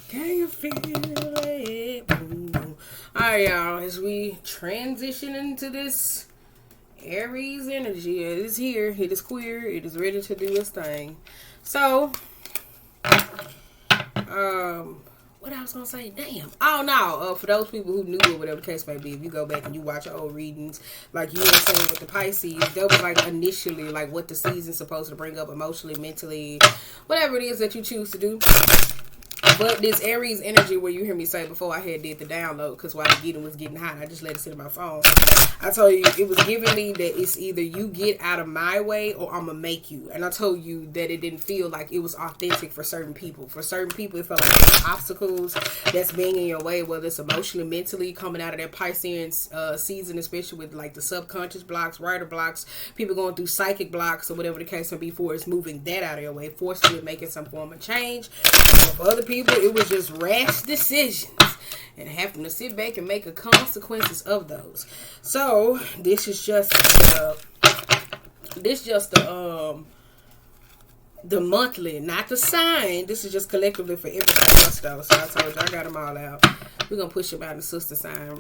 Can you feel it? Ooh. Alright, y'all. As we transition into this Aries energy, it is here. It is queer. It is ready to do its thing. So, what I was gonna say? Damn. Oh no. For those people who knew or whatever the case may be, if you go back and you watch your old readings, like you were saying with the Pisces, that was like initially like what the season's supposed to bring up emotionally, mentally, whatever it is that you choose to do. But this Aries energy, where you hear me say before I had did the download, because while the Gita was getting hot, I just let it sit on my phone. I told you it was giving me that it's either you get out of my way or I'm gonna make you. And I told you that it didn't feel like it was authentic for certain people. For certain people, it felt like there's obstacles that's being in your way, whether it's emotionally, mentally, coming out of that Piscean season, especially with like the subconscious blocks, writer blocks, people going through psychic blocks or whatever the case may be. For it's moving that out of your way, forcefully making some form of change. For other people, it was just rash decisions and having to sit back and make the consequences of those. So this is just the monthly, not the sign. This is just collectively for everybody else though. So I told you I got them all out. We're gonna push them out in sister sign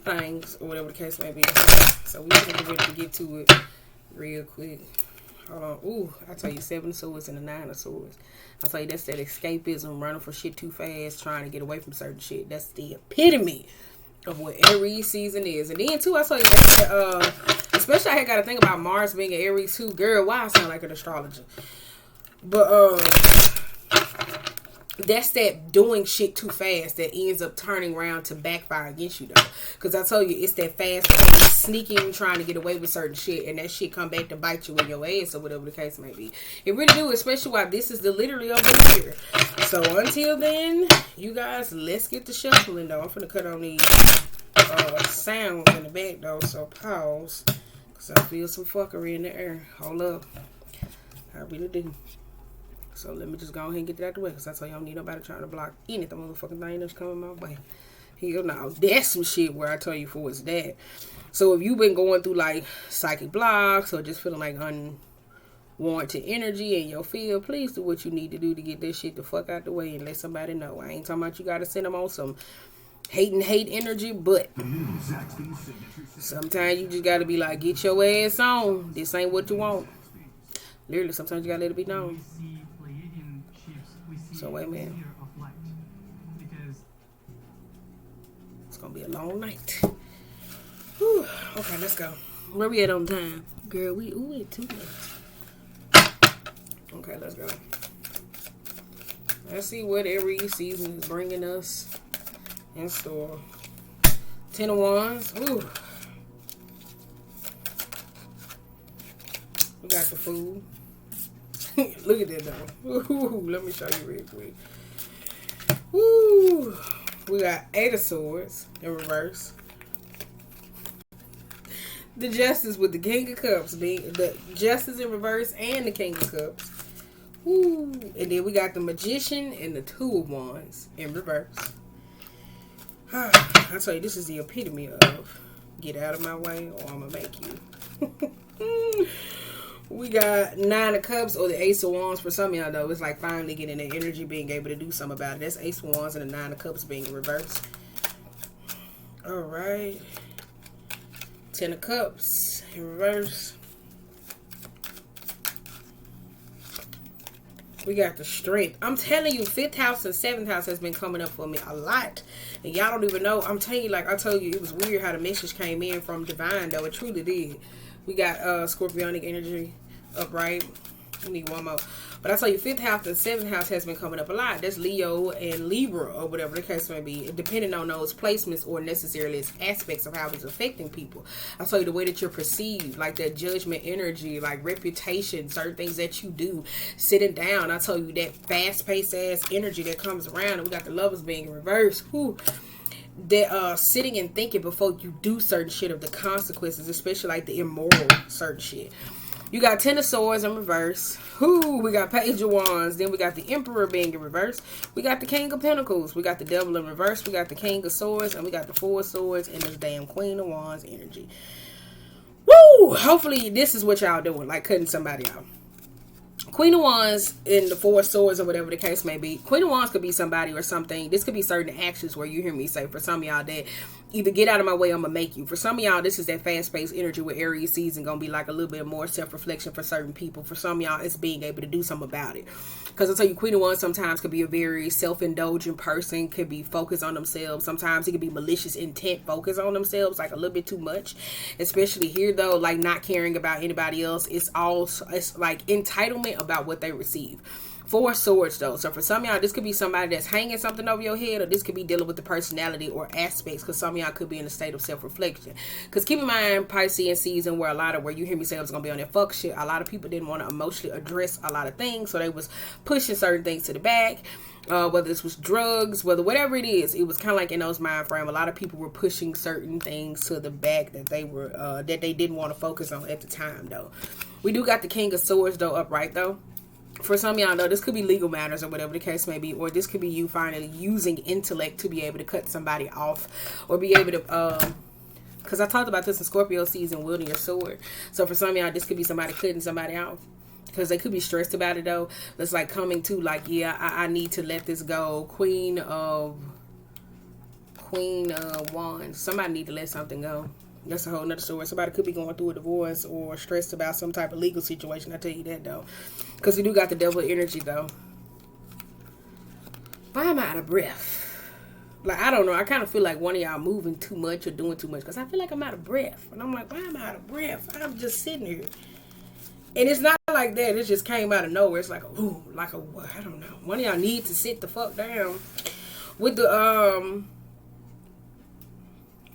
things or whatever the case may be. So we're gonna get ready to get to it real quick. Hold on. Ooh, I tell you, 7 of Swords and the 9 of Swords. I tell you, that's that escapism, running for shit too fast, trying to get away from certain shit. That's the epitome of what Aries season is. And then too, I tell you, that's that, especially I got to think about Mars being an Aries too. Girl, why I sound like an astrologer? But that's that doing shit too fast that ends up turning around to backfire against you though. Because I told you, it's that fast sneaking, trying to get away with certain shit, and that shit come back to bite you in your ass or whatever the case may be. It really do, especially while this is the literally of the year. So until then, you guys, let's get the shuffling though. I'm finna cut on these sounds in the back though, so pause. Because I feel some fuckery in the air. Hold up. I really do. So let me just go ahead and get that out the way, because I tell you, I don't need nobody trying to block any of the motherfucking thing that's coming my way. Hell no. That's some shit where I tell you for it's that. So if you've been going through like psychic blocks or just feeling like unwarranted energy in your field, please do what you need to do to get this shit the fuck out the way and let somebody know. I ain't talking about you gotta send them on some hate energy, but sometimes you just gotta be like, get your ass on. This ain't what you want. Literally, sometimes you gotta let it be known. So wait a minute. It's gonna be a long night. Whew. Okay, let's go. Where we at on time? Girl, we at 2 minutes. Okay, let's go. Let's see what every season is bringing us in store. 10 of Wands. Ooh. We got the food. Look at that though. Ooh, let me show you real quick. Ooh. We got 8 of Swords in reverse. The Justice with the King of Cups, the Justice in reverse and the King of Cups. Ooh. And then we got the Magician and the 2 of Wands in reverse. I tell you, this is the epitome of get out of my way or I'm gonna make you. We got 9 of Cups or the Ace of Wands. For some of y'all though, it's like finally getting the energy, being able to do something about it. That's Ace of Wands and the 9 of Cups being in reverse. Alright. 10 of Cups in reverse. We got the Strength. I'm telling you, 5th house and 7th house has been coming up for me a lot. And y'all don't even know. I'm telling you, like I told you, it was weird how the message came in from Divine though. It truly did. We got Scorpionic energy upright. We need one more. But I tell you, 5th house and 7th house has been coming up a lot. That's Leo and Libra or whatever the case may be, depending on those placements or necessarily its aspects of how it's affecting people. I tell you, the way that you're perceived, like that judgment energy, like reputation, certain things that you do, sitting down. I tell you, that fast-paced ass energy that comes around, and we got the Lovers being in reverse. Whew. That sitting and thinking before you do certain shit of the consequences, especially like the immoral certain shit. You got 10 of Swords in reverse. Ooh, we got Page of Wands. Then we got the Emperor being in reverse. We got the King of Pentacles. We got the Devil in reverse. We got the King of Swords. And we got the 4 of Swords and this damn Queen of Wands energy. Woo! Hopefully this is what y'all doing. Like cutting somebody out. Queen of Wands in the Four of Swords or whatever the case may be. Queen of Wands could be somebody or something. This could be certain actions where you hear me say, for some of y'all, that either get out of my way, I'm going to make you. For some of y'all, this is that fast-paced energy with Aries season going to be like a little bit more self-reflection for certain people. For some of y'all, it's being able to do something about it. Because I tell you, Queen of Wands sometimes could be a very self-indulgent person, could be focused on themselves. Sometimes it could be malicious intent, focused on themselves, like a little bit too much. Especially here, though, like not caring about anybody else. It's like entitlement about what they receive. Four of Swords, though. So for some of y'all, this could be somebody that's hanging something over your head, or this could be dealing with the personality or aspects, because some of y'all could be in a state of self-reflection. Because keep in mind, Piscean season, where you hear me say I was going to be on that fuck shit, a lot of people didn't want to emotionally address a lot of things, so they was pushing certain things to the back. Whether this was drugs, whatever it is, it was kind of like in those mind frame. A lot of people were pushing certain things to the back that they didn't want to focus on at the time, though. We do got the King of Swords, though, upright, though. For some of y'all, though, this could be legal matters or whatever the case may be, or this could be you finally using intellect to be able to cut somebody off, or be able to, because I talked about this in Scorpio season, wielding your sword. So for some of y'all, this could be somebody cutting somebody off, because they could be stressed about it, though. It's like coming to, like, yeah, I need to let this go. Queen of Wands. Somebody need to let something go. That's a whole nother story. Somebody could be going through a divorce or stressed about some type of legal situation. I tell you that, though. Because we do got the devil energy, though. Why am I out of breath? Like, I don't know. I kind of feel like one of y'all moving too much or doing too much. Because I feel like I'm out of breath. And I'm like, why am I out of breath? I'm just sitting here. And it's not like that. It just came out of nowhere. It's like, ooh, like a, I don't know. One of y'all need to sit the fuck down. With the,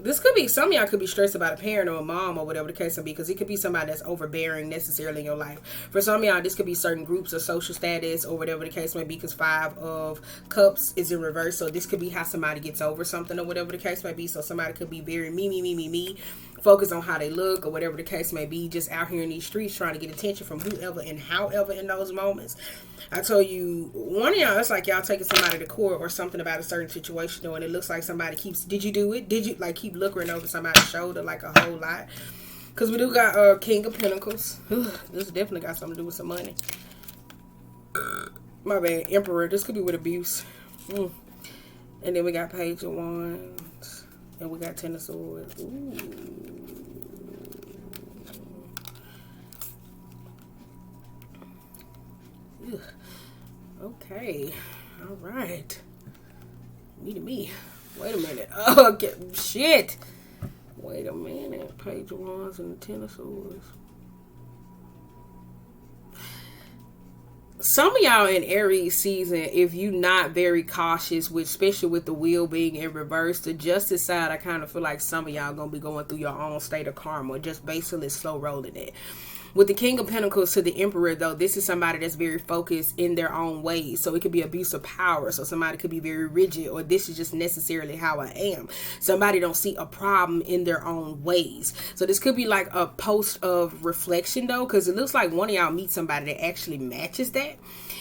this could be, some of y'all could be stressed about a parent or a mom or whatever the case may be, because it could be somebody that's overbearing necessarily in your life. For some of y'all, this could be certain groups or social status or whatever the case may be, because Five of Cups is in reverse. So this could be how somebody gets over something or whatever the case may be. So somebody could be very me, focus on how they look or whatever the case may be, just out here in these streets trying to get attention from whoever and however in those moments. I told you, one of y'all, it's like y'all taking somebody to court or something about a certain situation, and it looks like somebody keeps, did you do it? Did you, like, keep looking over somebody's shoulder like a whole lot? Because we do got King of Pentacles. This definitely got something to do with some money. My bad. Emperor. This could be with abuse. And then we got Page of Wands. And we got Ten of Swords. Ooh. Ugh. Okay. All right. Me. Wait a minute. Okay. Shit. Wait a minute. Page of Wands and the Ten of Swords. Some of y'all in Aries season, if you not very cautious, especially with the wheel being in reverse, the justice side, I kind of feel like some of y'all going to be going through your own state of karma, just basically slow rolling it. With the King of Pentacles to the Emperor, though, this is somebody that's very focused in their own ways. So it could be abuse of power. So somebody could be very rigid, or this is just necessarily how I am. Somebody don't see a problem in their own ways. So this could be like a post of reflection, though, because it looks like one of y'all meet somebody that actually matches that.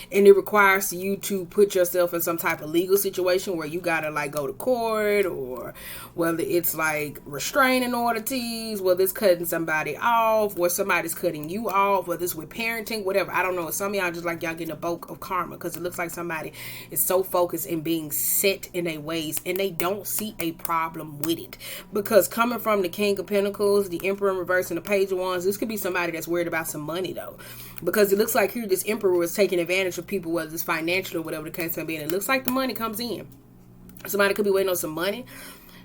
And it requires you to put yourself in some type of legal situation where you gotta like go to court, or whether it's like restraining order teas, whether it's cutting somebody off, or somebody's cutting you off, whether it's with parenting, whatever. I don't know. Some of y'all just like y'all getting a bulk of karma, because it looks like somebody is so focused in being set in their ways and they don't see a problem with it. Because coming from the King of Pentacles, the Emperor in reverse, and the Page of Wands, this could be somebody that's worried about some money, though. Because it looks like here this Emperor is taking advantage of people, whether it's financial or whatever the case may be, and it looks like the money comes in. Somebody could be waiting on some money.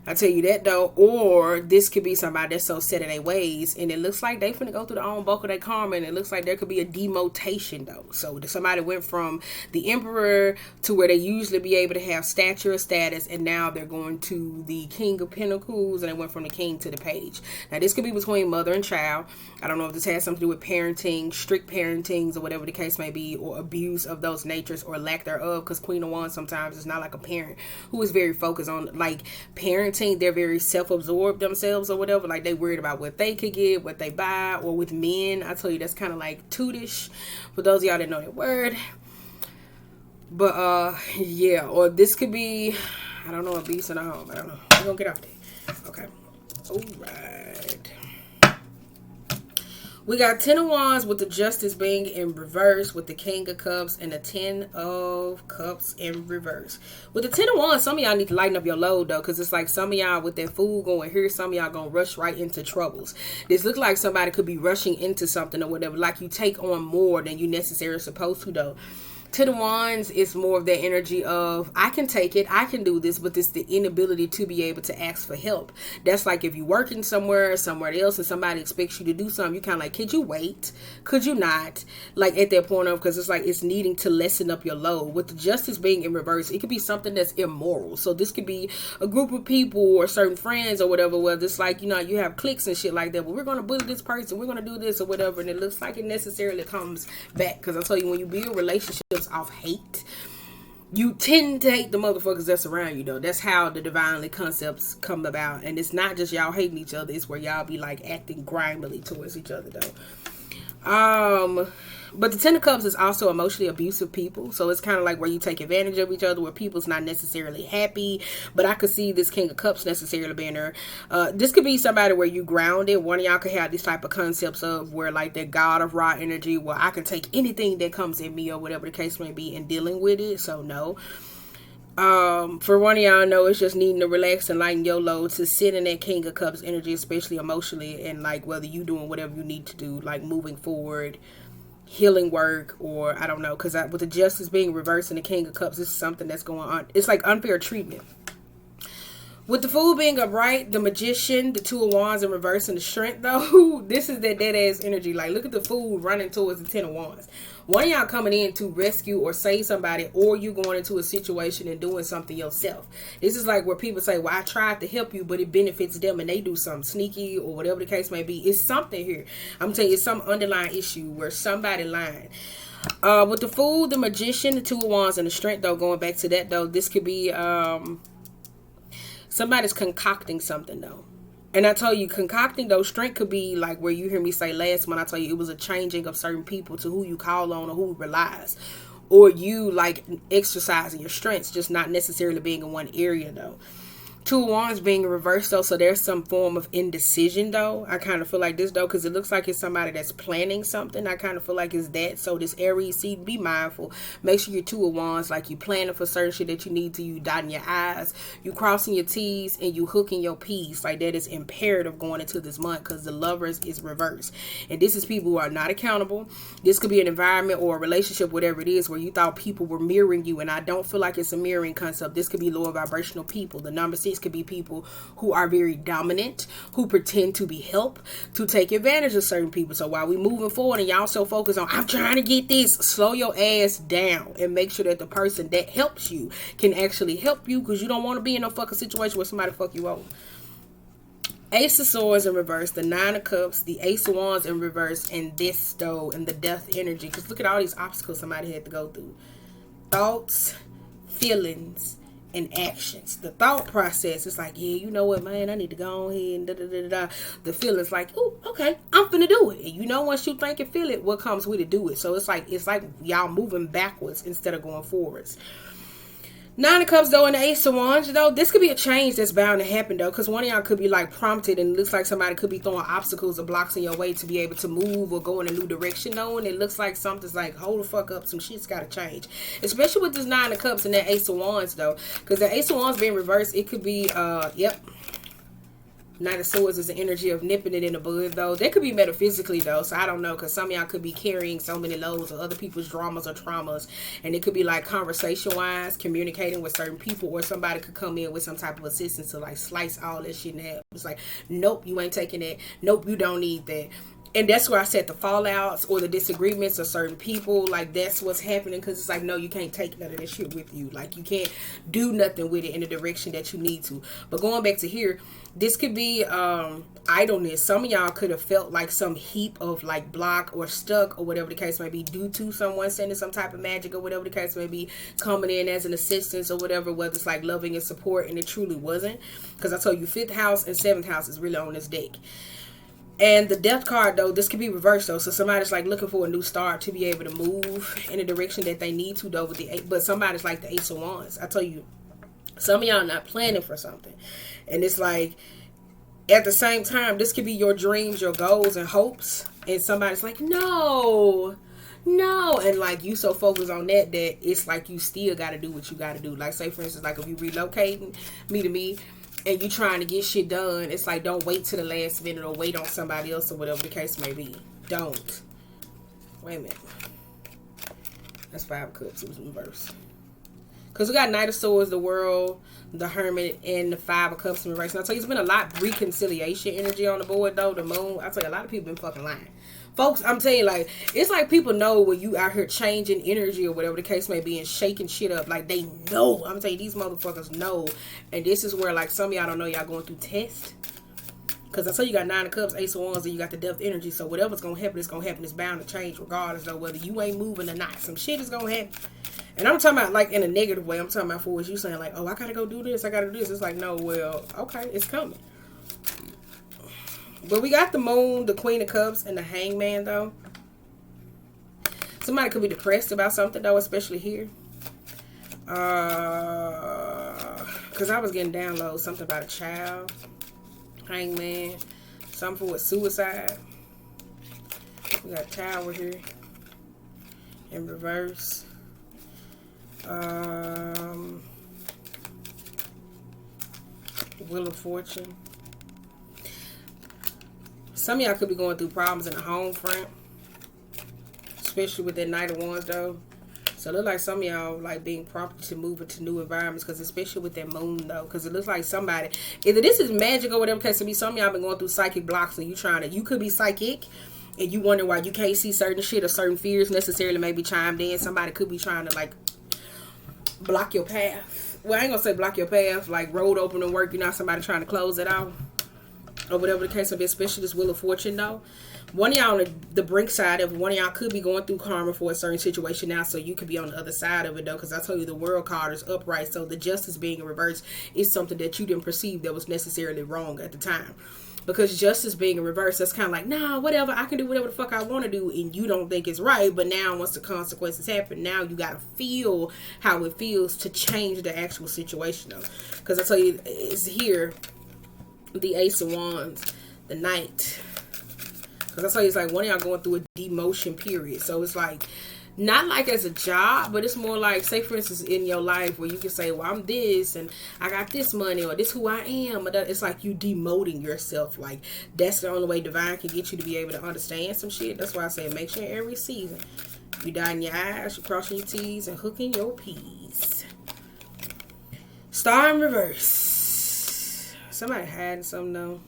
I tell you that, though. Or this could be somebody that's so set in their ways, and it looks like they finna go through their own bulk of their karma, and it looks like there could be a demotation, though. So somebody went from the Emperor to where they usually be able to have stature or status, and now they're going to the King of Pentacles, and they went from the King to the Page. Now this could be between mother and child. I don't know if this has something to do with parenting, strict parentings, or whatever the case may be, or abuse of those natures or lack thereof, because Queen of Wands sometimes is not like a parent who is very focused on like parenting. They're very self-absorbed themselves or whatever, like they worried about what they could get, what they buy. Or with men, I tell you, that's kind of like tootish for those of y'all that know that word. But yeah, or this could be, I don't know, a beast in a home. I don't know. We're gonna get off there. Okay. All right. We got 10 of Wands with the Justice being in reverse, with the King of Cups and the 10 of Cups in reverse. With the 10 of Wands, some of y'all need to lighten up your load, though, because it's like some of y'all with that food going here, some of y'all going to rush right into troubles. This looks like somebody could be rushing into something or whatever, like you take on more than you necessarily supposed to, though. 10 of Wands is more of that energy of, I can take it, I can do this, but it's the inability to be able to ask for help. That's like if you're working somewhere else and somebody expects you to do something, you kind of like, could you wait? Could you not? Like at that point of, because it's like it's needing to lessen up your load. With the Justice being in reverse, it could be something that's immoral. So this could be a group of people or certain friends or whatever, where it's like, you have cliques and shit like that, but we're going to bully this person, we're going to do this or whatever, and it looks like it necessarily comes back. Because I tell you, when you build relationships off hate, you tend to hate the motherfuckers that's around you, though. That's how the divinely concepts come about. And it's not just y'all hating each other, it's where y'all be like acting grimily towards each other, though. But the 10 of Cups is also emotionally abusive people. So it's kind of like where you take advantage of each other, where people's not necessarily happy. But I could see this King of Cups necessarily being there. This could be somebody where you grounded. One of y'all could have these type of concepts of where like that God of raw energy, where I can take anything that comes in me or whatever the case may be and dealing with it. So no. For one of y'all, know it's just needing to relax and lighten your load to sit in that King of Cups energy, especially emotionally, and like whether you doing whatever you need to do, like moving forward, healing work, or I don't know, because with the Justice being reversed and the King of Cups, this is something that's going on. It's like unfair treatment. With the Fool being upright, the Magician, the Two of Wands in reverse, and the Strength, though, this is that dead ass energy. Like, look at the Fool running towards the 10 of Wands. One of y'all coming in to rescue or save somebody, or you going into a situation and doing something yourself. This is like where people say, well, I tried to help you, but it benefits them, and they do something sneaky or whatever the case may be. It's something here. I'm telling you, it's some underlying issue where somebody lying. With the Fool, the Magician, the Two of Wands, and the Strength, though, going back to that, though, this could be somebody's concocting something, though. And I tell you, concocting, though, strength could be like where you hear me say last month, I tell you, it was a changing of certain people to who you call on or who relies. Or you, like, exercising your strengths, just not necessarily being in one area, though. Two of Wands being reversed, though, so there's some form of indecision, though. I kind of feel like this, though, because it looks like it's somebody that's planning something. I kind of feel like it's that. So this Aries seed, be mindful. Make sure you're Two of Wands, like you planning for certain shit that you need to. You dotting your I's, you crossing your T's, and you hooking your P's. Like that is imperative going into this month, because the Lovers is reversed. And this is people who are not accountable. This could be an environment or a relationship, whatever it is, where you thought people were mirroring you. And I don't feel like it's a mirroring concept. This could be lower vibrational people. The number 6 could be people who are very dominant, who pretend to be help, to take advantage of certain people. So while we moving forward and y'all so focused on, I'm trying to get this, slow your ass down and make sure that the person that helps you can actually help you, because you don't want to be in no fucking situation where somebody fuck you over. Ace of Swords in reverse, the Nine of Cups, the Ace of Wands in reverse, and this, though, and the Death energy. Because look at all these obstacles somebody had to go through. Thoughts, feelings, and actions. The thought process is like, yeah, you know what, man, I need to go on here and da da da da. The feelings like, oh, okay, I'm finna do it. And you know, once you think and feel it, what comes with it, do it. So it's like y'all moving backwards instead of going forwards. Nine of Cups, though, and the Ace of Wands, though, this could be a change that's bound to happen, though, because one of y'all could be, like, prompted, and it looks like somebody could be throwing obstacles or blocks in your way to be able to move or go in a new direction, though, and it looks like something's like, hold the fuck up, some shit's got to change, especially with this Nine of Cups and that Ace of Wands, though, because the Ace of Wands being reversed, it could be, Knight of Swords is the energy of nipping it in the bud, though. That could be metaphysically, though, so I don't know, because some of y'all could be carrying so many loads of other people's dramas or traumas, and it could be, like, conversation-wise, communicating with certain people, or somebody could come in with some type of assistance to, like, slice all that shit in half. It's like, nope, you ain't taking that. Nope, you don't need that. And that's where I said the fallouts or the disagreements of certain people, like, that's what's happening, because it's like, no, you can't take none of this shit with you. Like, you can't do nothing with it in the direction that you need to. But going back to here, this could be idleness. Some of y'all could have felt like some heap of, like, block or stuck or whatever the case may be, due to someone sending some type of magic or whatever the case may be, coming in as an assistance or whatever, whether it's like loving and support, and it truly wasn't. Because I told you, 5th house and 7th house is really on this deck. And the Death card, though, this could be reversed, though. So somebody's, like, looking for a new start to be able to move in the direction that they need to, though, with the 8. But somebody's like the Ace of Wands. I tell you, some of y'all not planning for something. And it's like, At the same time, this could be your dreams, your goals, and hopes. And somebody's like, no, no. And like, you so focused on that it's like you still got to do what you got to do. Like, say, for instance, like if you relocating me, and you trying to get shit done, it's like, don't wait to the last minute or wait on somebody else or whatever the case may be. Don't. Wait a minute. That's 5 of Cups. It was in reverse. Because we got Knight of Swords, the World, the Hermit, and the 5 of Cups in reverse. And I tell you, it's been a lot of reconciliation energy on the board, though. The Moon. I tell you, a lot of people been fucking lying. Folks, I'm telling you, like, it's like people know when you out here changing energy or whatever the case may be and shaking shit up. Like, they know. I'm telling you, these motherfuckers know. And this is where, like, some of y'all don't know y'all going through tests. Because I tell you got 9 of Cups, Ace of Wands, and you got the Depth energy. So whatever's going to happen, it's going to happen. It's bound to change regardless, though, whether you ain't moving or not. Some shit is going to happen. And I'm talking about, like, in a negative way. I'm talking about for what you saying, like, oh, I got to go do this. I got to do this. It's like, no, well, okay, it's coming. But we got the Moon, the Queen of Cups, and the Hangman, though. Somebody could be depressed about something, though, especially here. Because I was getting downloads, something about a child. Hangman. Something with suicide. We got Tower here. In reverse. Wheel of Fortune. Some of y'all could be going through problems in the home front. Especially with that Knight of Wands, though. So it looks like some of y'all like being prompted to move into new environments. Because especially with that Moon, though. Because it looks like somebody, either this is magic or whatever case it be, some of y'all been going through psychic blocks. And you could be psychic. And you wonder why you can't see certain shit or certain fears necessarily maybe chimed in. Somebody could be trying to like block your path. Well, I ain't gonna say block your path. Like road open and work. You know, somebody trying to close it out. Or whatever the case may be, especially this Wheel of Fortune, though. One of y'all on the brink side of it, one of y'all could be going through karma for a certain situation now, so you could be on the other side of it, though, because I told you the World card is upright, so the Justice being in reverse is something that you didn't perceive that was necessarily wrong at the time. Because Justice being in reverse, that's kind of like, nah, whatever, I can do whatever the fuck I want to do, and you don't think it's right, but now once the consequences happen, now you got to feel how it feels to change the actual situation, though. Because I tell you, it's here. The Ace of Wands, the Knight. Because I tell you, it's like one of y'all going through a demotion period. So it's like, not like as a job, but it's more like, say for instance, in your life where you can say, well, I'm this and I got this money or this who I am. But it's like you demoting yourself. Like, that's the only way divine can get you to be able to understand some shit. That's why I say make sure Aries season. You dotting your I's, you crossing your T's, and hooking your P's. Star in reverse. Somebody hiding something, though.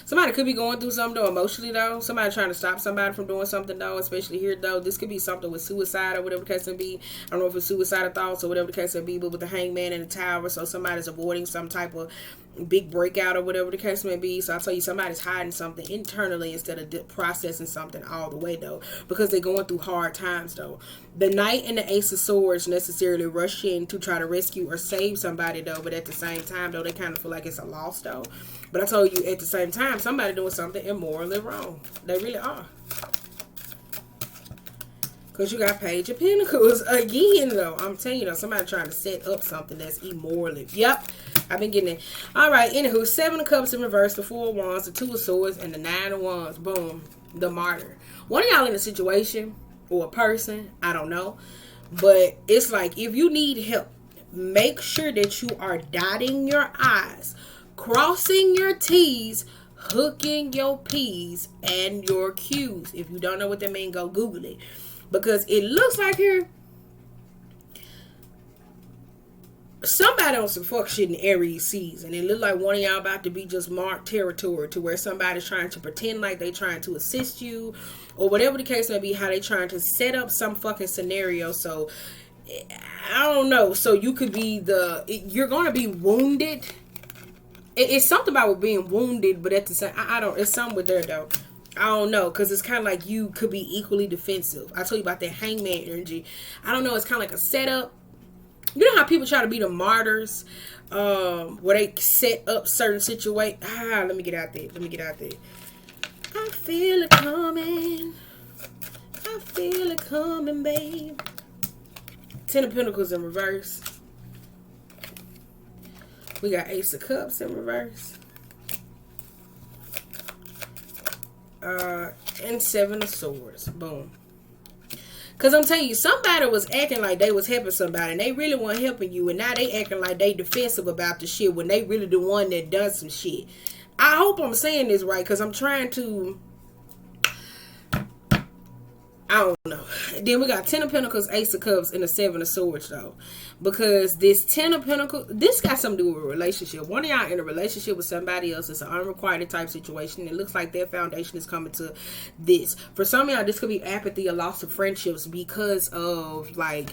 Somebody could be going through something, though, emotionally, though. Somebody trying to stop somebody from doing something, though, especially here, though. This could be something with suicide or whatever the case may be. I don't know if it's suicidal thoughts or whatever the case may be, but with the Hangman and the Tower, so somebody's avoiding some type of big breakout or whatever the case may be. So I'll tell you, somebody's hiding something internally instead of processing something all the way, though, because they're going through hard times, though. The Knight and the Ace of Swords necessarily rush in to try to rescue or save somebody, though, but at the same time, though, they kind of feel like it's a loss, though. But I told you, at the same time, somebody doing something immorally wrong. They really are. Because you got Page of Pentacles again, though. I'm telling you, though, somebody trying to set up something that's immorally. Yep. I've been getting it. Alright, anywho, 7 of Cups in reverse, the 4 of Wands, the 2 of Swords, and the 9 of Wands. Boom. The Martyr. One of y'all in a situation, or a person, I don't know. But it's like, if you need help, make sure that you are dotting your I's, crossing your T's, hooking your P's, and your Q's. If you don't know what that means, go Google it. Because it looks like here, somebody on some fuck shit in Aries season. It look like one of y'all about to be just marked territory to where somebody's trying to pretend like they trying to assist you. Or whatever the case may be, how they trying to set up some fucking scenario. So, I don't know. So you could be you're going to be wounded. It's something about being wounded, but at the same, I don't, it's something with there though. I don't know, because it's kind of like you could be equally defensive. I told you about that Hangman energy. I don't know, it's kind of like a setup. You know how people try to be the martyrs, where they set up certain situations. Let me get out there. I feel it coming. I feel it coming, babe. 10 of Pentacles in reverse. We got Ace of Cups in reverse. And Seven of Swords. Boom. Because I'm telling you, somebody was acting like they was helping somebody, and they really weren't helping you, and now they acting like they defensive about the shit when they really the one that done some shit. I hope I'm saying this right, because I'm trying to... I don't know. Then we got Ten of Pentacles, Ace of Cups, and the Seven of Swords, though. Because this Ten of Pentacles, this got something to do with a relationship. One of y'all in a relationship with somebody else. It's an unrequited type situation. It looks like their foundation is coming to this. For some of y'all, this could be apathy or loss of friendships because of, like,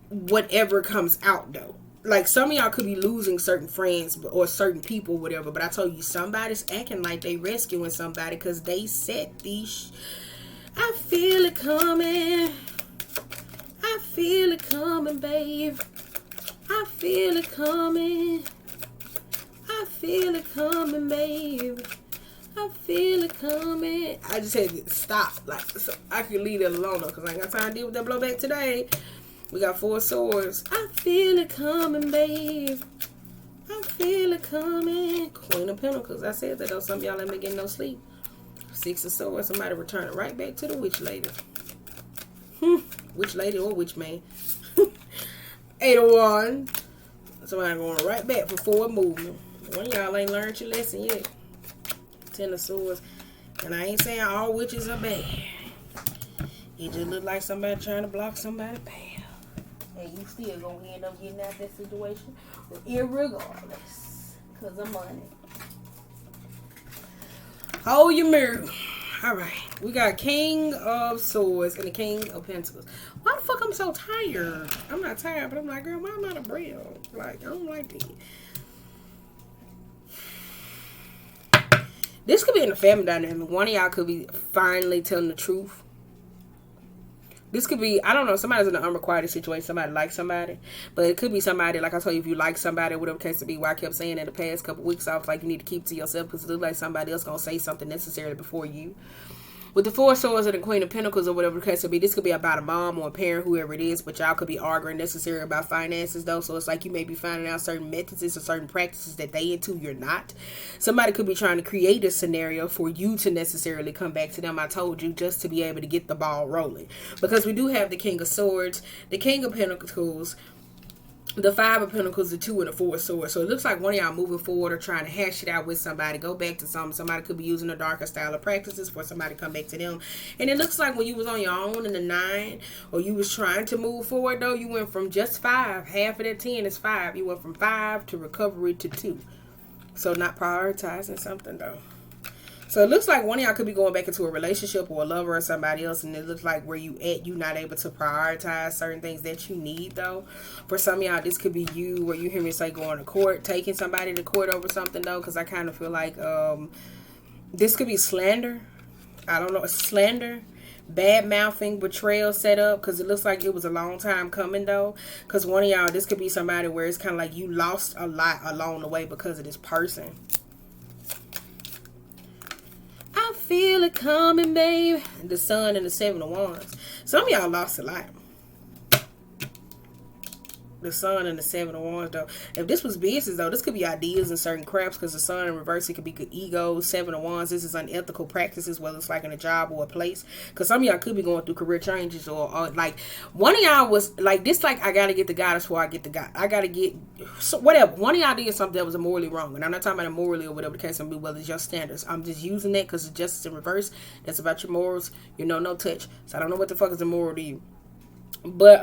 whatever comes out, though. Like, some of y'all could be losing certain friends or certain people, whatever. But I told you, somebody's acting like they rescuing somebody because they set these... I feel it coming. I feel it coming, babe. I feel it coming. I feel it coming, babe. I feel it coming. I just had to stop, like, so I can leave it alone, though, because I ain't got time to deal with that blowback today. We got Four Swords. I feel it coming, babe. I feel it coming. Queen of Pentacles. I said that, though. Some of y'all ain't been getting no sleep. Six of Swords. Somebody return it right back to the witch lady. Witch lady or witch man. Eight of Wands. Somebody going right back for forward movement. One of y'all ain't learned your lesson yet. Ten of Swords. And I ain't saying all witches are bad. It just look like somebody trying to block somebody's path. And you still gonna end up getting out that situation irregardless. Because of money. Hold your mirror. Alright. We got King of Swords and the King of Pentacles. Why the fuck I'm so tired? I'm not tired, but I'm like, girl, why am I out of breath? Like, I don't like that. This could be in the family dynamic. One of y'all could be finally telling the truth. This could be, I don't know, somebody's in an unrequited situation. Somebody likes somebody. But it could be somebody, like I told you, if you like somebody, whatever case to be, why I kept saying in the past couple weeks, I was like, you need to keep to yourself because it looks like somebody else going to say something necessarily before you. With the Four Swords and the Queen of Pentacles or whatever the case to be, this could be about a mom or a parent, whoever it is, but y'all could be arguing necessarily about finances, though. So it's like you may be finding out certain methods or certain practices that they into, you're not. Somebody could be trying to create a scenario for you to necessarily come back to them. I told you, just to be able to get the ball rolling. Because we do have the King of Swords, the King of Pentacles, the Five of Pentacles, the Two and the Four of Swords. So it looks like one of y'all moving forward or trying to hash it out with somebody. Go back to something. Somebody could be using a darker style of practices for somebody to come back to them. And it looks like when you was on your own in the 9, or you was trying to move forward, though, you went from just 5. Half of that 10 is 5. You went from 5 to recovery to 2. So not prioritizing something, though. So it looks like one of y'all could be going back into a relationship or a lover or somebody else, and it looks like where you at, you not able to prioritize certain things that you need, though. For some of y'all, this could be you, where you hear me say going to court, taking somebody to court over something, though, because I kind of feel like this could be slander. I don't know, slander, bad mouthing, betrayal set up, because it looks like it was a long time coming, though. Because one of y'all, this could be somebody where it's kind of like you lost a lot along the way because of this person. I feel it coming, babe. The Sun and the Seven of Wands. Some of y'all lost a lot. The Sun and the Seven of Wands, though. If this was business, though, this could be ideas and certain crafts, because the Sun in reverse, it could be good ego. Seven of Wands, this is unethical practices, whether it's like in a job or a place. Because some of y'all could be going through career changes, or like one of y'all was like this, like I gotta get the goddess before I get the god. I gotta get so whatever. One of y'all did something that was morally wrong, and I'm not talking about morally or whatever the case may be, whether it's your standards. I'm just using that because it's justice in reverse. That's about your morals. You know, no touch. So I don't know what the fuck is immoral to you, but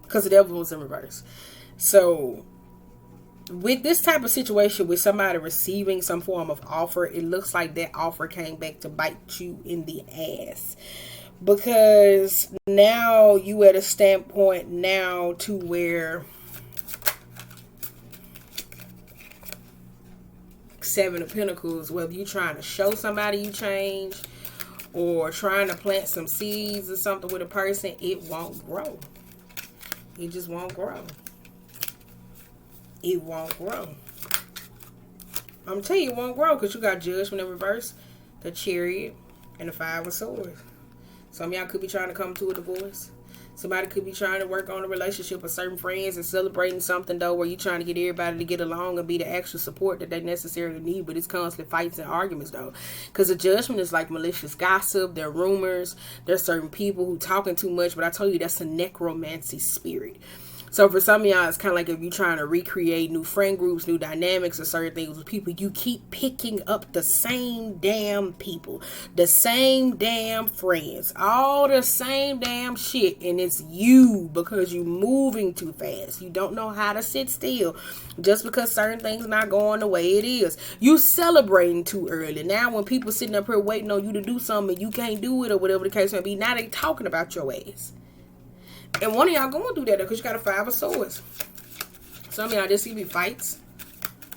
because the devil was in reverse. So with this type of situation, with somebody receiving some form of offer, it looks like that offer came back to bite you in the ass, because now you at a standpoint now to where Seven of Pentacles, whether you trying to show somebody you changed or trying to plant some seeds or something with a person, it won't grow. It just won't grow. It won't grow. I'm telling you, it won't grow, because you got Judgment in reverse, the Chariot, and the Five of Swords. Some of y'all could be trying to come to a divorce. Somebody could be trying to work on a relationship with certain friends and celebrating something, though, where you're trying to get everybody to get along and be the actual support that they necessarily need. But it's constant fights and arguments, though. Because the judgment is like malicious gossip. There are rumors. There's certain people who talking too much. But I told you that's a necromancy spirit. So for some of y'all, it's kind of like if you're trying to recreate new friend groups, new dynamics, or certain things with people, you keep picking up the same damn people, the same damn friends, all the same damn shit. And it's you, because you're moving too fast. You don't know how to sit still just because certain things not going the way it is. You celebrating too early. Now when people sitting up here waiting on you to do something and you can't do it or whatever the case may be, now they talking about your ass. And one of y'all going through that, because you got a 5 of swords. Some of y'all, this could be fights.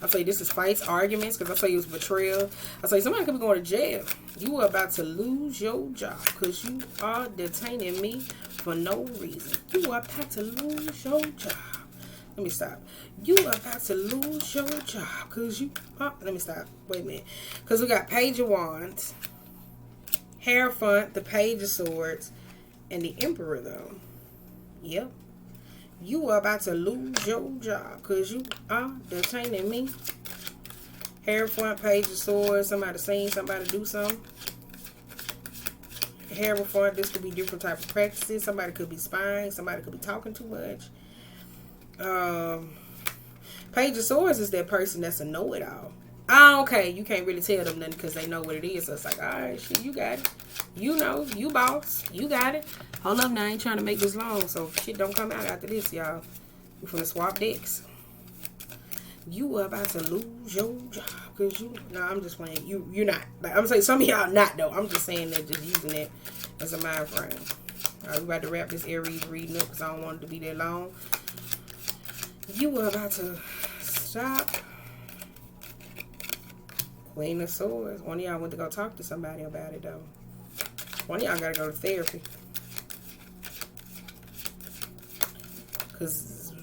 I say this is fights, arguments, because I say it was betrayal. I say somebody could be going to jail. You are about to lose your job because you are detaining me for no reason. You are about to lose your job. Let me stop. You are about to lose your job because you are... Let me stop. Wait a minute. Because we got Page of Wands, Hierophant, the Page of Swords, and the Emperor, though. Yep. You are about to lose your job because you are detaining me. Hierophant, Page of Swords. Somebody seen somebody do something. Hierophant, this could be different type of practices. Somebody could be spying. Somebody could be talking too much. Page of Swords is that person that's a know-it-all. Okay, you can't really tell them nothing because they know what it is. So it's like, all right, shit, you got it. You know, you boss. You got it. Hold up now, I ain't trying to make this long, so shit don't come out after this, y'all. We finna swap decks. You are about to lose your job because you... No, I'm just playing. You're not. Like, I'm saying some of y'all not, though. I'm just saying that, just using that as a mind frame. All right, we about to wrap this Aries reading up because I don't want it to be that long. You are about to stop. Queen of Swords. One of y'all went to go talk to somebody about it, though. One of y'all got to go to therapy. Because...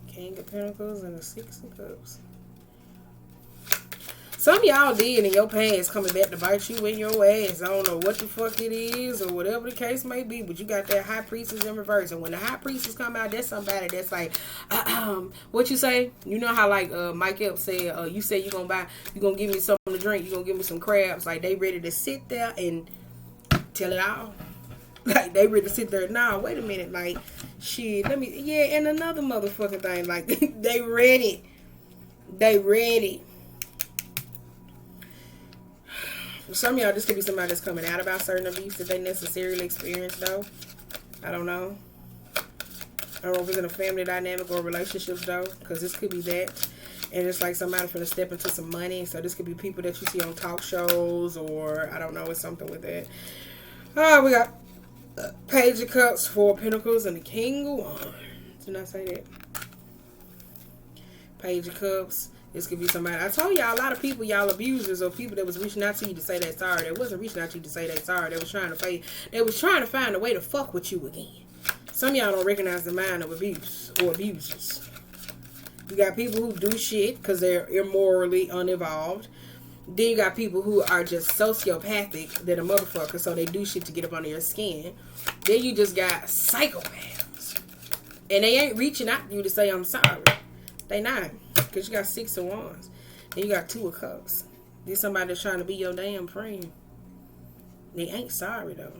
King of Pentacles and the 6 of Cups. Some of y'all did in your past coming back to bite you in your ass. I don't know what the fuck it is or whatever the case may be, but you got that High Priestess in reverse. And when the High Priestess come out, that's somebody that's like, what you say? You know how like Mike Epps said, you said you're gonna give me something to drink, you're gonna give me some crabs. Like they ready to sit there and tell it all. Like they ready to sit there. Nah, wait a minute. Like shit, let me, yeah, and another motherfucking thing. Like they ready. They ready. For some of y'all, this could be somebody that's coming out about certain abuse that they necessarily experienced, though. I don't know. I don't know if it's in a family dynamic or relationships, though, because this could be that. And it's like somebody finna step into some money. So this could be people that you see on talk shows or, I don't know, it's something with that. We got Page of Cups, 4 of Pentacles, and the King of Wands. Did I say that? Page of Cups. This could be somebody. I told y'all a lot of people, y'all abusers or people that was reaching out to you to say that sorry. They wasn't reaching out to you to say that sorry. They was trying to find a way to fuck with you again. Some of y'all don't recognize the mind of abuse or abusers. You got people who do shit because they're immorally unevolved. Then you got people who are just sociopathic. They're a motherfucker, so they do shit to get up under your skin. Then you just got psychopaths. And they ain't reaching out to you to say I'm sorry. They not. Because you got 6 of Wands. And you got 2 of Cups. There's somebody that's trying to be your damn friend. They ain't sorry, though.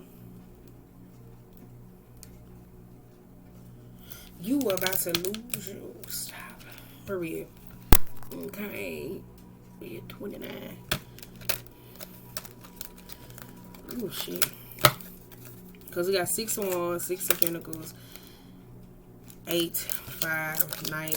You are about to lose your... Stop. Where we at? Okay. We at 29. Oh, shit. Because we got 6 of Wands, 6 of Pentacles, 8, 5, 9,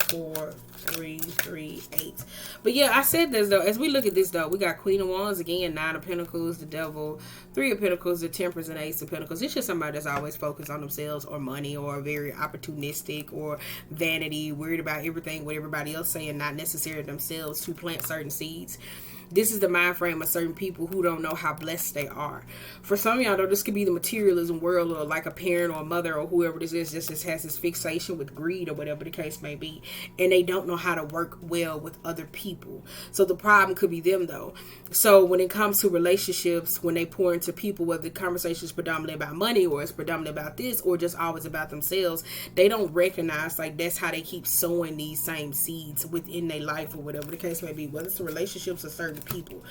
4, 3, 3, 8. But yeah, I said this though. As we look at this though, we got Queen of Wands again, 9 of Pentacles, the Devil, 3 of Pentacles, the Temperance, and Ace of Pentacles. It's just somebody that's always focused on themselves or money or very opportunistic or vanity, worried about everything what everybody else saying, not necessarily themselves, to plant certain seeds. This is the mind frame of certain people who don't know how blessed they are. For some of y'all, though, this could be the materialism world, or like a parent or a mother or whoever this is, just has this fixation with greed or whatever the case may be, and they don't know how to work well with other people. So the problem could be them, though. So when it comes to relationships, when they pour into people, whether the conversation is predominantly about money, or it's predominantly about this, or just always about themselves, they don't recognize like that's how they keep sowing these same seeds within their life, or whatever the case may be, whether it's the relationships or certain people.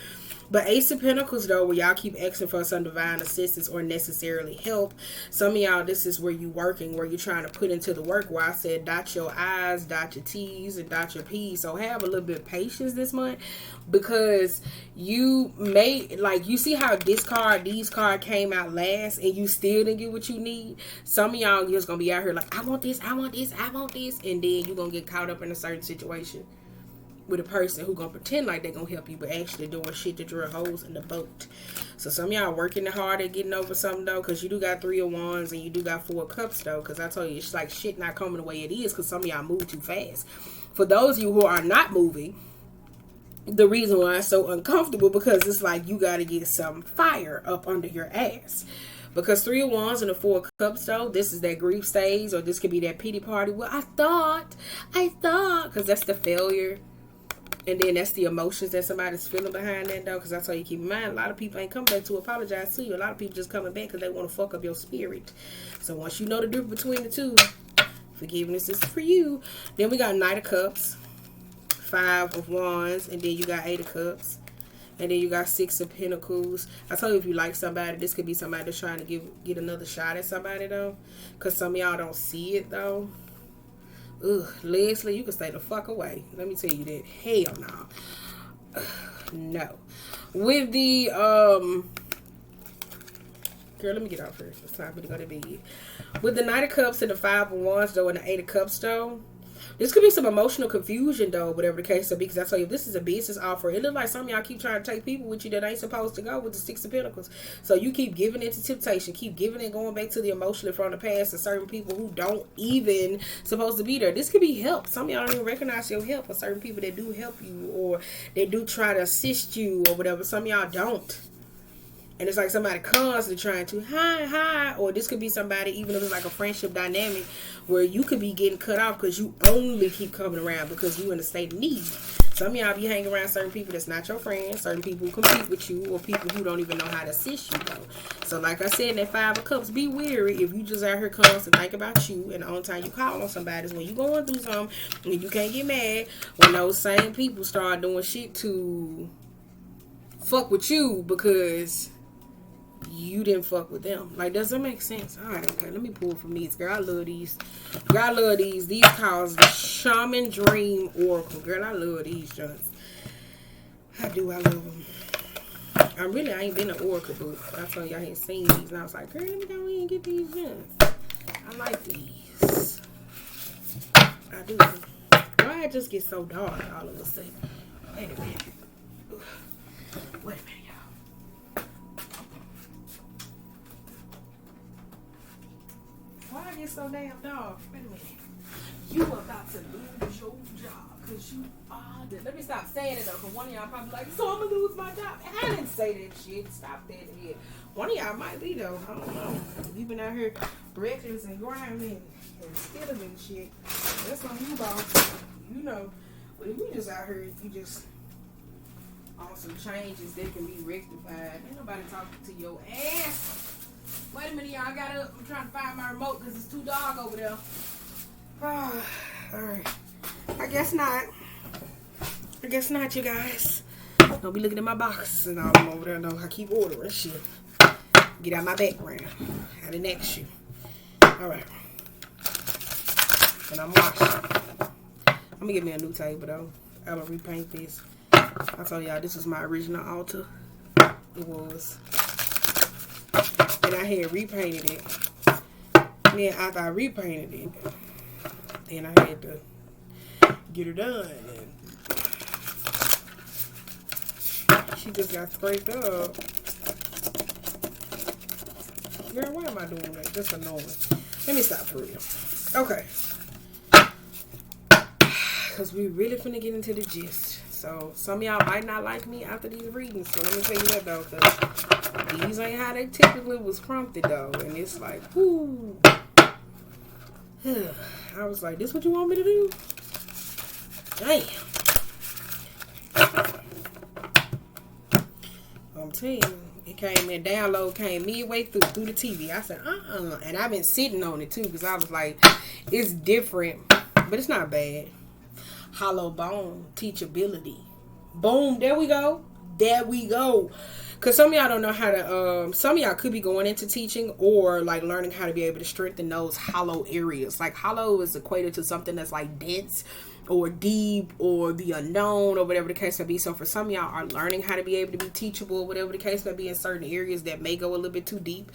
But Ace of Pentacles, though, where y'all keep asking for some divine assistance or necessarily help, some of y'all, this is where you working, where you're trying to put into the work, where I said dot your I's, dot your T's, and dot your P's. So have a little bit of patience this month, because you may, like, you see how these card came out last, and you still didn't get what you need. Some of y'all just gonna be out here like, I want this, I want this, I want this, and then you're gonna get caught up in a certain situation with a person who gonna pretend like they gonna help you, but actually doing shit to drill holes in the boat. So some of y'all working hard at getting over something, though, because you do got 3 of Wands and you do got 4 of Cups, though, because I told you it's like shit not coming the way it is, because some of y'all move too fast. For those of you who are not moving, the reason why it's so uncomfortable, because it's like you got to get some fire up under your ass. Because 3 of Wands and the 4 of Cups, though, this is that grief stage, or this could be that pity party. Well, I thought, because that's the failure. And then that's the emotions that somebody's feeling behind that, though. Because that's how you keep in mind, a lot of people ain't coming back to apologize to you. A lot of people just coming back because they want to fuck up your spirit. So once you know the difference between the two, forgiveness is for you. Then we got Knight of Cups, 5 of Wands, and then you got 8 of Cups. And then you got 6 of Pentacles. I told you, if you like somebody, this could be somebody that's trying to get another shot at somebody, though. Because some of y'all don't see it, though. Ugh, Leslie, you can stay the fuck away. Let me tell you that. Hell no. No. With the, girl, let me get out first. It's time for me to go to bed. With the Knight of Cups and the 5 of Wands, though, and the 8 of Cups, though, this could be some emotional confusion, though, whatever the case. So, because I tell you, if this is a business offer, it looks like some of y'all keep trying to take people with you that ain't supposed to go with the 6 of Pentacles. So you keep giving into temptation, keep giving it, going back to the emotional from the past to certain people who don't even supposed to be there. This could be help. Some of y'all don't even recognize your help, or certain people that do help you, or they do try to assist you, or whatever. Some of y'all don't. And it's like somebody constantly trying to, hi, or this could be somebody, even if it's like a friendship dynamic, where you could be getting cut off because you only keep coming around because you in a state of need. Some of y'all be hanging around certain people that's not your friends, certain people who compete with you, or people who don't even know how to assist you, though. So like I said, in that 5 of Cups, be wary if you just out here constantly think about you, and the only time you call on somebody is when you going through something, and you can't get mad when those same people start doing shit to fuck with you because you didn't fuck with them. Like, does that make sense? Alright, okay, let me pull from these. Girl, I love these. Girl, I love these. These calls the Shaman Dream Oracle. Girl, I love these joints. I do, I love them. I ain't been an Oracle book. I told you I ain't seen these, and I was like, girl, let me go in and get these joints. I like these. I do. Why it just get so dark all of a sudden? Wait a minute. Wait a minute. Why get so damn dark? Wait a minute. You about to lose your job because you are the... Let me stop saying it, though, because one of y'all probably like, so I'm going to lose my job. And I didn't say that shit. Stop that shit. One of y'all might be, though. I don't know. You been out here reckless and grinding and stealing and shit. That's on you, boss. You know. But if you just out here, you just on some changes that can be rectified. Ain't nobody talking to your ass. Wait a minute, y'all. I got up. I'm trying to find my remote because it's too dark over there. Oh, alright. I guess not. I guess not, you guys. Don't be looking at my boxes and all them over there. No, I keep ordering shit. Get out my background. Out the next shoe. Alright. And I'm washing. I'm going to get me a new table, though. I'm going to repaint this. I told y'all this is my original altar. It was. And I had repainted it. And then after I repainted it, then I had to get her done. And she just got scraped up. Girl, why am I doing that? Just annoying. Let me stop for real. Okay. Because we really finna get into the gist. So some of y'all might not like me after these readings. So let me tell you that though, because these ain't how they typically was prompted though. And it's like, whoo. I was like, this what you want me to do? Damn. I'm telling you, it came in, download came midway through the TV. I said, and I've been sitting on it too, because I was like, it's different, but it's not bad. Hollow bone, teachability. Boom, there we go. There we go. Because some of y'all don't know how to, some of y'all could be going into teaching or like learning how to be able to strengthen those hollow areas. Like hollow is equated to something that's like dense or deep or the unknown or whatever the case may be. So for some of y'all are learning how to be able to be teachable, whatever the case may be, in certain areas that may go a little bit too deep.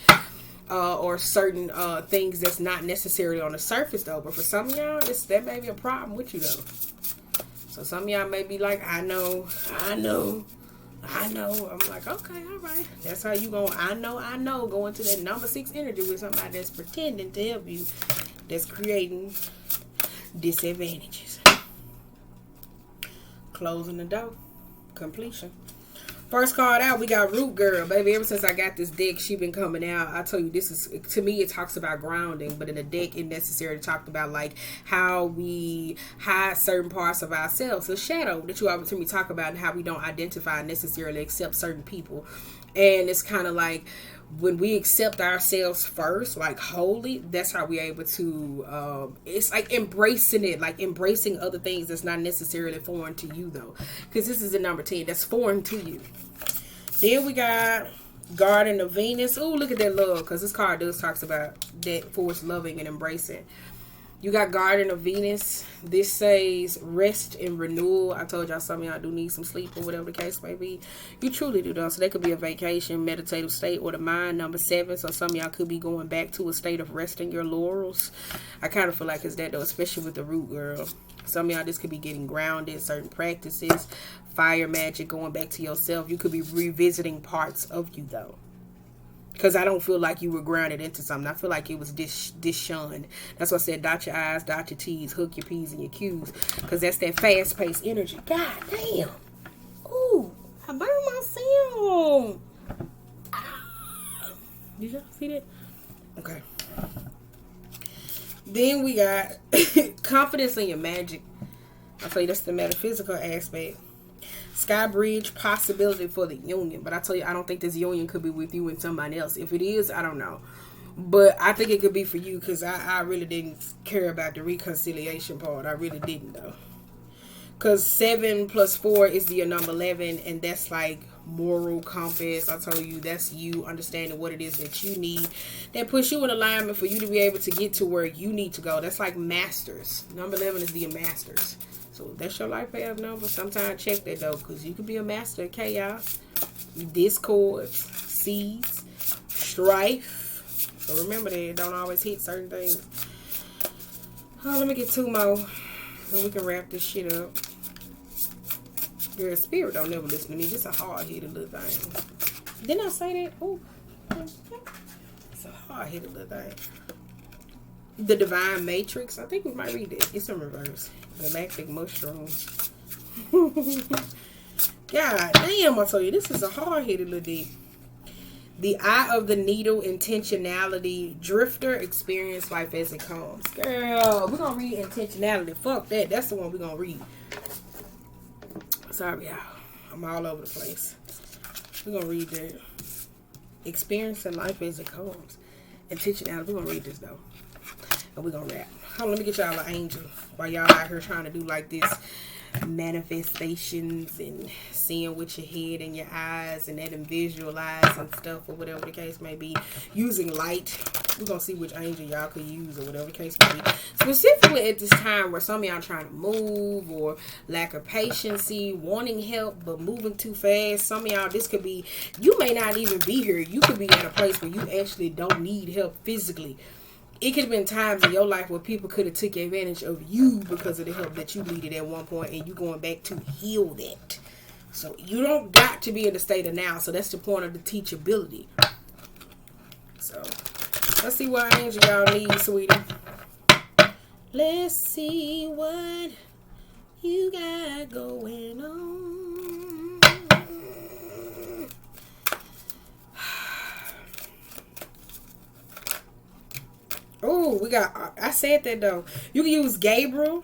Or certain things that's not necessarily on the surface though. But for some of y'all, that may be a problem with you though. So some of y'all may be like, I know. I'm like, okay, all right. That's how you go. I know. Go into that number 6 energy with somebody that's pretending to help you, that's creating disadvantages. Closing the door. Completion. First card out, we got Root Girl. Baby, ever since I got this deck, she been coming out. I tell you, this is, to me, it talks about grounding. But in the deck, it necessarily talked about, like, how we hide certain parts of ourselves. The shadow that you always hear me talk about, and how we don't identify and necessarily accept certain people. And it's kind of like, when we accept ourselves first, like wholly, that's how we're able to, it's like embracing it, like embracing other things that's not necessarily foreign to you though. Because this is the number 10, that's foreign to you. Then we got Garden of Venus. Oh, look at that love, because this card does talks about that force loving and embracing. You got Garden of Venus. This says rest and renewal. I told y'all some of y'all do need some sleep or whatever the case may be. You truly do though. So that could be a vacation, meditative state, or the mind. Number 7. So some of y'all could be going back to a state of resting your laurels. I kind of feel like it's that though, especially with the Root Girl. Some of y'all, this could be getting grounded, certain practices, fire magic, going back to yourself. You could be revisiting parts of you though. Because I don't feel like you were grounded into something. I feel like it was shunned. That's why I said dot your I's, dot your T's, hook your P's and your Q's. Because that's that fast-paced energy. God damn. Ooh, I burned myself. Did y'all see that? Okay. Then we got confidence in your magic. I'll tell you, that's the metaphysical aspect. Sky bridge, possibility for the union. But I tell you, I don't think this union could be with you and somebody else. If it is, I don't know. But I think it could be for you, because I really didn't care about the reconciliation part. I really didn't though. Because 7 plus 4 is the number 11. And that's like moral compass. I told you, that's you understanding what it is that you need. That puts you in alignment for you to be able to get to where you need to go. That's like masters. Number 11 is the masters. So that's your life path number. Sometimes check that though, because you could be a master of chaos, discord, seeds, strife. So remember that it don't always hit certain things. Oh, let me get 2 more, and we can wrap this shit up. Your spirit don't never listen to me. Just a hard-headed little thing. Didn't I say that? Oh, it's a hard-headed little thing. The Divine Matrix. I think we might read it. It's in reverse. Galactic mushrooms. God damn, I tell you, this is a hard-headed little deep. The Eye of the Needle, intentionality, drifter, experience life as it comes. Girl, we're gonna read intentionality. Fuck that. That's the one we're gonna read. Sorry, y'all. I'm all over the place. We're gonna read that. Experiencing life as it comes. Intentionality. We're gonna read this though. And we're gonna wrap. Hold on, let me get y'all an angel while y'all out here trying to do like this manifestations and seeing with your head and your eyes and that and visualize and stuff or whatever the case may be. Using light. We're gonna see which angel y'all could use or whatever the case may be. Specifically at this time where some of y'all trying to move or lack of patience, wanting help but moving too fast. Some of y'all, this could be, you may not even be here. You could be at a place where you actually don't need help physically. It could have been times in your life where people could have took advantage of you because of the help that you needed at one point, and you going back to heal that. So you don't got to be in the state of now. So that's the point of the teachability. So let's see what angel y'all need, sweetie. Let's see what you got going on. Oh, we got, I said that though. You can use Gabriel,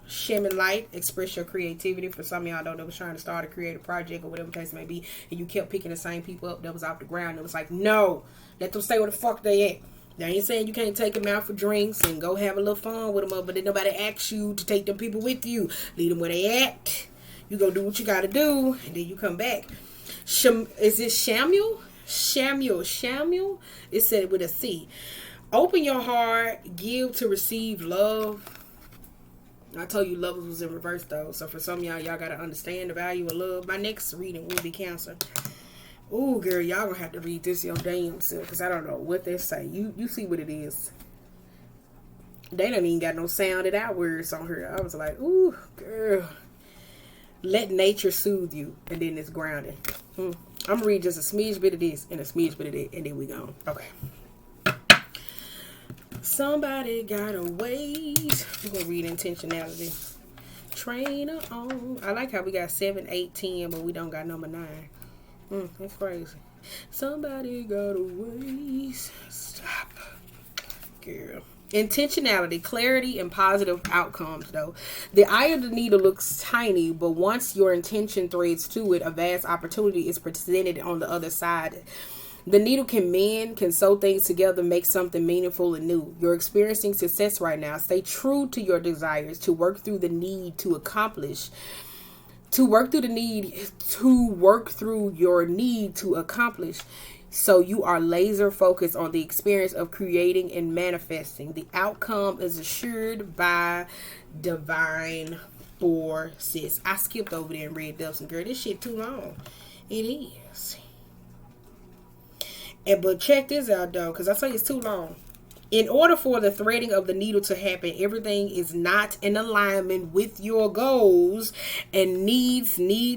Shimmin' Light, express your creativity. For some of y'all know that was trying to start a creative project or whatever the case may be, and you kept picking the same people up that was off the ground. It was like, no, let them stay where the fuck they at. They ain't saying you can't take them out for drinks and go have a little fun with them up, but then nobody asks you to take them people with you. Leave them where they at. You go do what you gotta do, and then you come back. Is it Shamuel? Shamuel? It said with a C. Open your heart, give to receive love. I told you love was in reverse though. So for some of y'all gotta understand the value of love. My next reading will be Cancer. Ooh, girl, y'all gonna have to read this your damn self, because I don't know what they say. You see what it is. They don't even got no sounded out words on her. I was like, ooh, girl. Let nature soothe you. And then it's grounding. I'm gonna read just a smidge bit of this and a smidge bit of that, and then we gone. Okay. Somebody gotta wait. We're gonna read intentionality. Trainer on. I like how we got 7, 8, 10, but we don't got number 9. That's crazy. Somebody gotta wait. Stop. Girl. Intentionality, clarity, and positive outcomes, though. The eye of the needle looks tiny, but once your intention threads to it, a vast opportunity is presented on the other side. The needle can mend, can sew things together, make something meaningful and new. You're experiencing success right now. Stay true to your desires, to work through the need to accomplish. To work through your need to accomplish. So you are laser focused on the experience of creating and manifesting. The outcome is assured by divine forces. I skipped over there and read Delson. Girl, this shit too long. It is. But check this out though, because I say it's too long. In order for the threading of the needle to happen, everything is not in alignment with your goals and need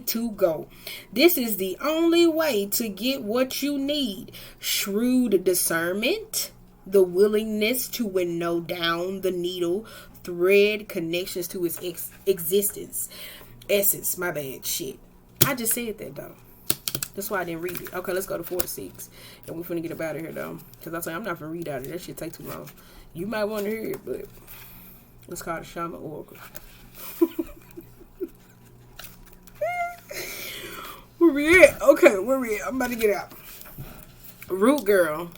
to go. This is the only way to get what you need. Shrewd discernment, the willingness to winnow down the needle thread connections to its essence. My bad. Shit. I just said that though. That's why I didn't read it. Okay, let's go to 4 to 6. And we're finna get up out of here, though. Because I say I'm not finna read out of it. That shit take too long. You might want to hear it, but let's call it Shaman Oracle. Where we at? Okay, where we at? I'm about to get out. Root Girl.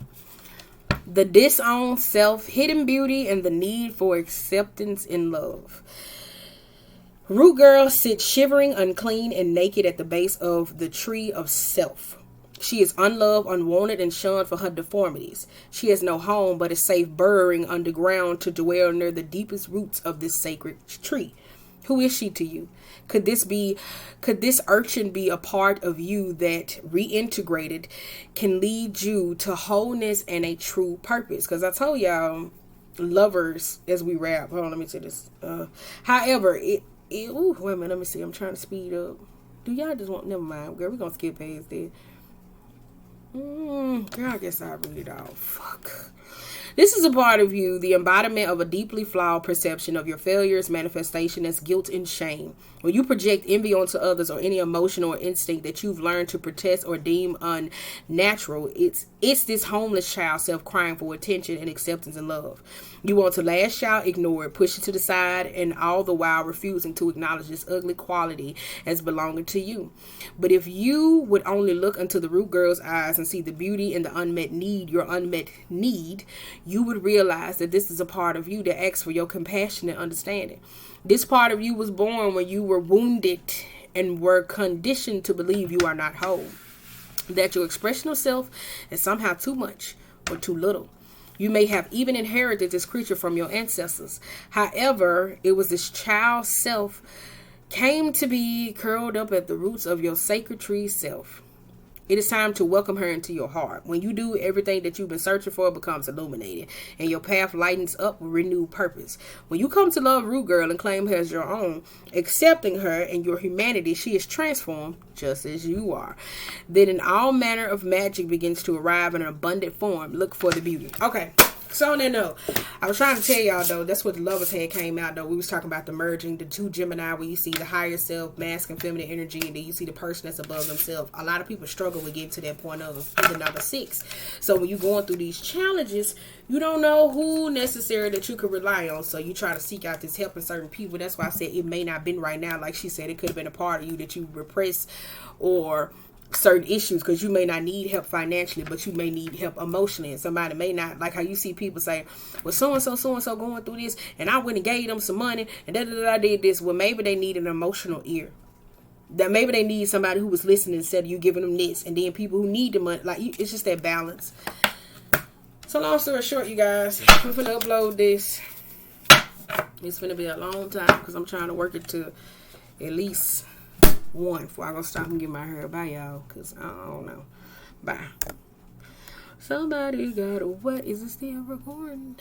The disowned self, hidden beauty, and the need for acceptance in love. Root Girl sits shivering, unclean, and naked at the base of the tree of self. She is unloved, unwanted, and shunned for her deformities. She has no home but is safe burrowing underground to dwell near the deepest roots of this sacred tree. Who is she to you? Could this urchin be a part of you that, reintegrated, can lead you to wholeness and a true purpose? Because I told y'all, lovers, as we wrap. Hold on, let me say this. However, ooh, wait a minute, let me see. I'm trying to speed up. Do y'all just want, never mind. Girl, we're going to skip past that. Girl, I guess I'll read it all. Fuck. This is a part of you, the embodiment of a deeply flawed perception of your failures, manifestation as guilt and shame. When you project envy onto others or any emotion or instinct that you've learned to protest or deem unnatural, it's this homeless child self crying for attention and acceptance and love. You want to lash out, ignore it, push it to the side, and all the while refusing to acknowledge this ugly quality as belonging to you. But if you would only look into the Root Girl's eyes and see the beauty and the unmet need, your unmet need, you would realize that this is a part of you that asks for your compassion and understanding. This part of you was born when you were wounded and were conditioned to believe you are not whole, that your expression of self is somehow too much or too little. You may have even inherited this creature from your ancestors. However, it was this child self came to be curled up at the roots of your sacred tree self. It is time to welcome her into your heart. When you do, everything that you've been searching for becomes illuminated, and your path lightens up with renewed purpose. When you come to love Root Girl and claim her as your own, accepting her and your humanity, she is transformed just as you are. Then all manner of magic begins to arrive in an abundant form. Look for the beauty. Okay, So on that note, I was trying to tell y'all though, that's what the lovers had came out though. We was talking about the merging the two Gemini, where you see the higher self, masculine, feminine energy, and then you see the person that's above themselves. A lot of people struggle with getting to that point of the number 6. So when you're going through these challenges, you don't know who necessary that you could rely on. So you try to seek out this help in certain people. That's why I said it may not been right now. Like she said, it could have been a part of you that you repressed or certain issues, because you may not need help financially, but you may need help emotionally. And somebody may not, like how you see people say, well, so and so going through this, and I went and gave them some money, and I did this. Well, maybe they need an emotional ear. That maybe they need somebody who was listening instead of you giving them this. And then people who need the money, like, it's just that balance. So long story short, you guys, I'm gonna upload this. It's gonna be a long time because I'm trying to work it to at least 1 before I go stop and get my hair. Bye, y'all, because I don't know. Bye. Somebody got a what? Is it still recording?